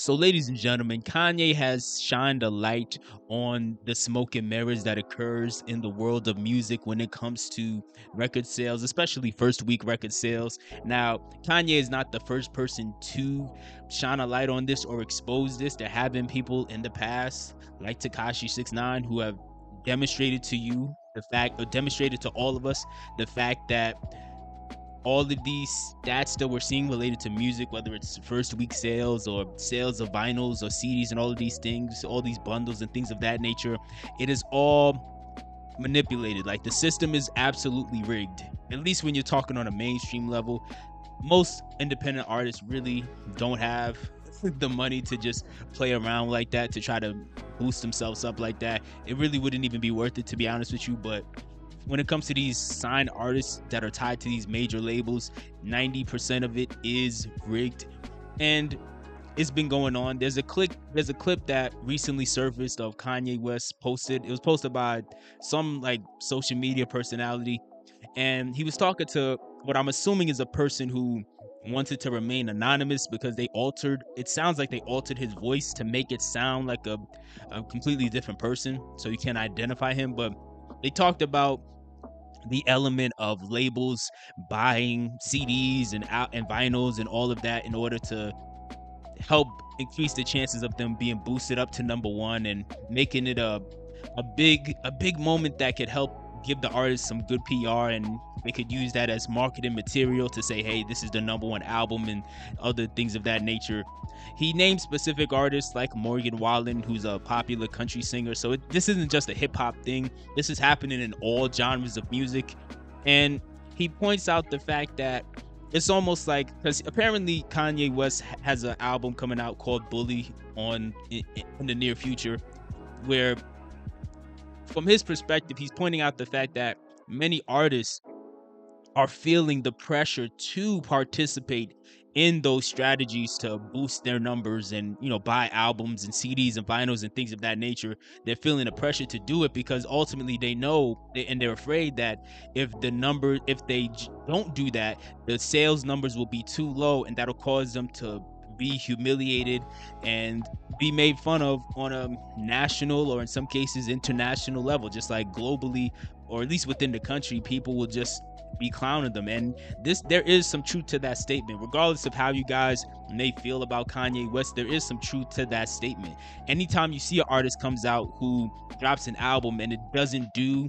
So, ladies and gentlemen, Kanye has shined a light on the smoke and mirrors that occurs in the world of music when it comes to record sales, especially first week record sales. Now, Kanye is not the first person to shine a light on this or expose this. There have been people in the past, like Takashi 69, who have demonstrated to you the fact, or demonstrated to all of us the fact that all of these stats that we're seeing related to music, whether it's first week sales or sales of vinyls or CDs and all of these things, all these bundles and things of that nature, it is all manipulated. Like the system is absolutely rigged. At least when you're talking on a mainstream level, most independent artists really don't have the money to just play around like that, to try to boost themselves up like that. It really wouldn't even be worth it, to be honest with you. But when it comes to these signed artists that are tied to these major labels, 90% of it is rigged, and it's been going on. There's a clip that recently surfaced of Kanye West posted. It was posted by some like social media personality, and he was talking to what I'm assuming is a person who wanted to remain anonymous because it sounds like they altered his voice to make it sound like a completely different person, so you can't identify him. But they talked about the element of labels buying CDs and vinyls and all of that in order to help increase the chances of them being boosted up to number one, and making it a big moment that could help give the artist some good PR, and they could use that as marketing material to say, hey, this is the number one album and other things of that nature. He named specific artists like Morgan Wallen, who's a popular country singer. So this isn't just a hip hop thing. This is happening in all genres of music. And he points out the fact that it's almost like, because apparently Kanye West has an album coming out called Bully in the near future, where from his perspective, he's pointing out the fact that many artists are feeling the pressure to participate in those strategies to boost their numbers and buy albums and CDs and vinyls and things of that nature. They're feeling the pressure to do it because ultimately they know, and they're afraid that if they don't do that, the sales numbers will be too low, and that'll cause them to be humiliated and be made fun of on a national, or in some cases international level, just like globally, or at least within the country. People will just be clowning them. And there is some truth to that statement. Regardless of how you guys may feel about Kanye West, there is some truth to that statement. Anytime you see an artist comes out who drops an album and it doesn't do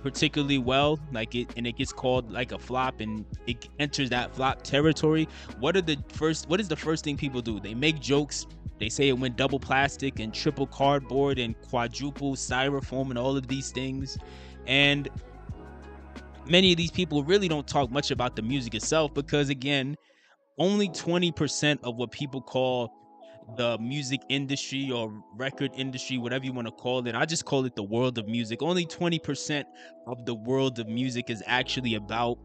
particularly well, and it gets called like a flop, and it enters that flop territory, what is the first thing people do? They make jokes. They say it went double plastic and triple cardboard and quadruple styrofoam and all of these things. And many of these people really don't talk much about the music itself, because again, only 20% of what people call the music industry or record industry, whatever you want to call it, I just call it the world of music. Only 20% of the world of music is actually about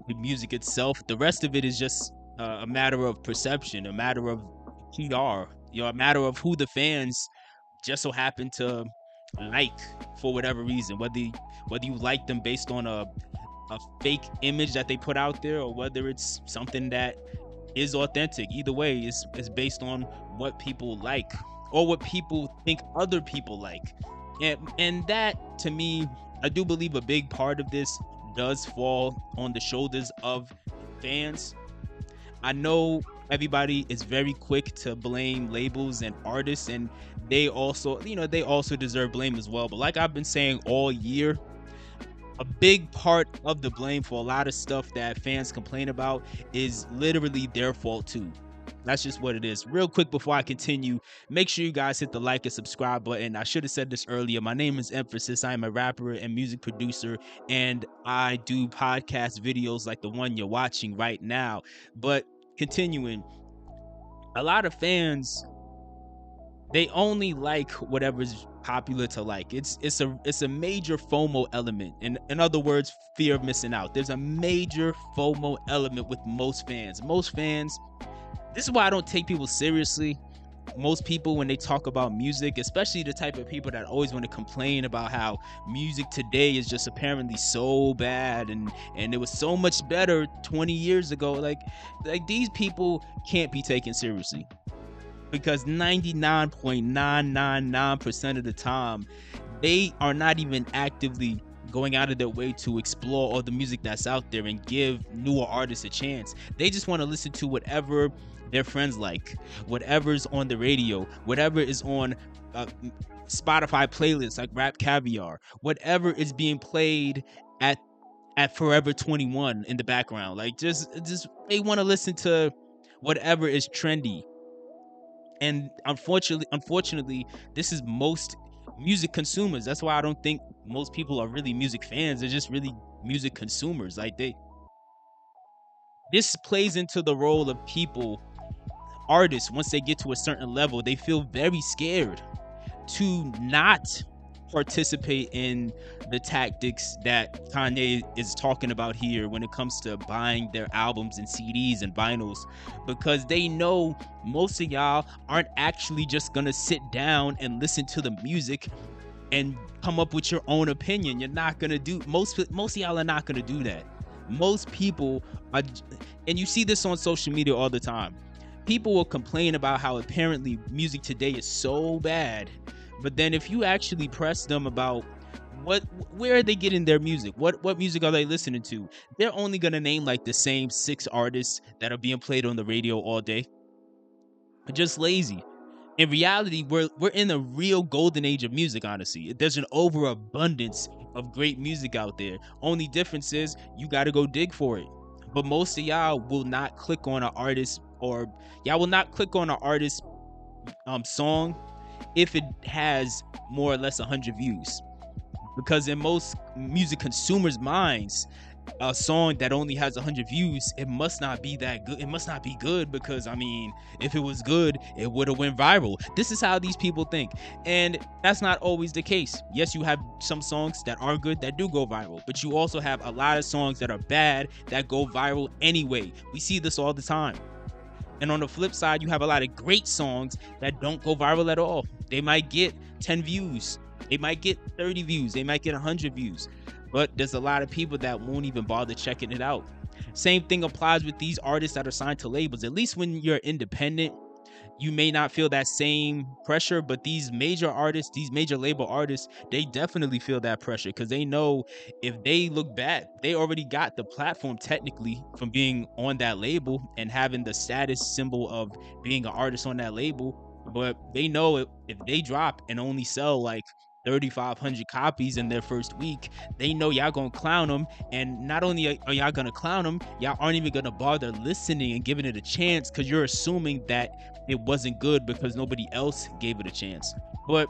the music itself. The rest of it is just a matter of perception, a matter of PR, a matter of who the fans just so happen to like for whatever reason, whether you like them based on a fake image that they put out there, or whether it's something that is authentic. Either way, it's based on what people like, or what people think other people like. And that, to me, I do believe a big part of this does fall on the shoulders of fans. I know everybody is very quick to blame labels and artists, and they also deserve blame as well. But like I've been saying all year, a big part of the blame for a lot of stuff that fans complain about is literally their fault too. That's just what it is. Real quick before I continue, make sure you guys hit the like and subscribe button. I should have said this earlier. My name is Mfasis. I am a rapper and music producer, and I do podcast videos like the one you're watching right now. But continuing, a lot of fans, they only like whatever's popular to like. It's a major FOMO element. In other words, fear of missing out. There's a major FOMO element with most fans. This is why I don't take people seriously. Most people, when they talk about music, especially the type of people that always want to complain about how music today is just apparently so bad, and it was so much better 20 years ago, like these people can't be taken seriously. because 99.999% of the time they are not even actively going out of their way to explore all the music that's out there and give newer artists a chance. They just want to listen to whatever their friends like, whatever's on the radio, whatever is on uh, Spotify playlists like Rap Caviar, whatever is being played at Forever 21 in the background. Like just they want to listen to whatever is trendy. And unfortunately, this is most music consumers. That's why I don't think most people are really music fans. They're just really music consumers. Like this plays into the role of people, artists. Once they get to a certain level, they feel very scared to not participate in the tactics that Kanye is talking about here when it comes to buying their albums and CDs and vinyls, because they know most of y'all aren't actually just gonna sit down and listen to the music and come up with your own opinion. You're not gonna do most of y'all are not gonna do that. Most people are, and you see this on social media all the time. People will complain about how apparently music today is so bad, but then if you actually press them about where are they getting their music, what music are they listening to, they're only gonna name like the same 6 artists that are being played on the radio all day. Just lazy. In reality, we're in a real golden age of music. Honestly, there's an overabundance of great music out there. Only difference is you got to go dig for it. But most of y'all will not click on an artist, or y'all will not click on an artist song if it has more or less 100 views, because in most music consumers' minds, a song that only has 100 views, it must not be that good. It must not be good, because I mean, if it was good, it would have went viral. This is how these people think, and that's not always the case. Yes, you have some songs that are good that do go viral, but you also have a lot of songs that are bad that go viral anyway. We see this all the time. And on the flip side, you have a lot of great songs that don't go viral at all. They might get 10 views, they might get 30 views, they might get 100 views, but there's a lot of people that won't even bother checking it out. Same thing applies with these artists that are signed to labels. At least when you're independent, you may not feel that same pressure, but these major artists, these major label artists, they definitely feel that pressure, because they know if they look bad, they already got the platform technically from being on that label and having the status symbol of being an artist on that label. But they know if they drop and only sell like 3,500 copies in their first week, they know y'all gonna clown them. And not only are y'all gonna clown them, y'all aren't even gonna bother listening and giving it a chance, because you're assuming that it wasn't good because nobody else gave it a chance. But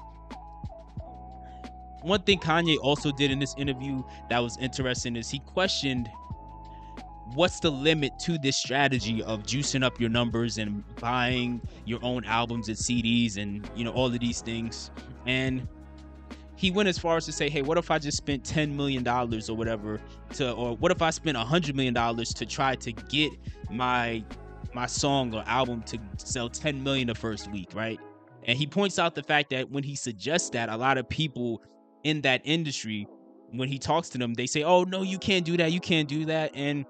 one thing Kanye also did in this interview that was interesting is he questioned what's the limit to this strategy of juicing up your numbers and buying your own albums and CDs and all of these things. And he went as far as to say, hey, what if I just spent $10 million or whatever or what if I spent $100 million to try to get my song or album to sell 10 million the first week, right? And he points out the fact that when he suggests that, a lot of people in that industry, when he talks to them, they say, oh no, you can't do that, you can't do that. And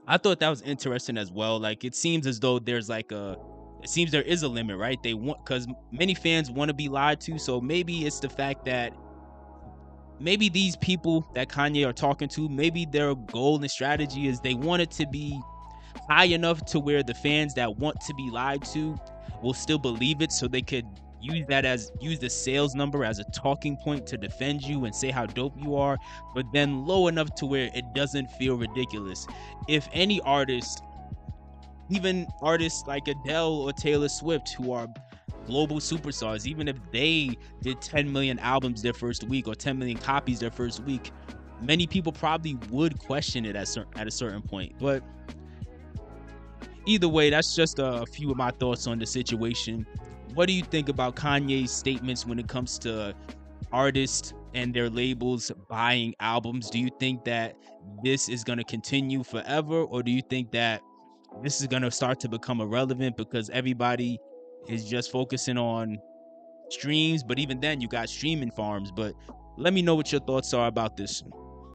I thought that was interesting as well. Like, it seems as though there is a limit, right? They want, because many fans want to be lied to. So maybe it's the fact that maybe these people that Kanye are talking to, maybe their goal and strategy is they want it to be high enough to where the fans that want to be lied to will still believe it, so they could use the sales number as a talking point to defend you and say how dope you are, but then low enough to where it doesn't feel ridiculous. If any artist, even artists like Adele or Taylor Swift, who are global superstars, even if they did 10 million albums their first week or 10 million copies their first week, many people probably would question it at a certain point. But either way, that's just a few of my thoughts on the situation. What do you think about Kanye's statements when it comes to artists and their labels buying albums? Do you think that this is going to continue forever, or do you think that this is going to start to become irrelevant because everybody is just focusing on streams? But even then, you got streaming farms. But let me know what your thoughts are about this.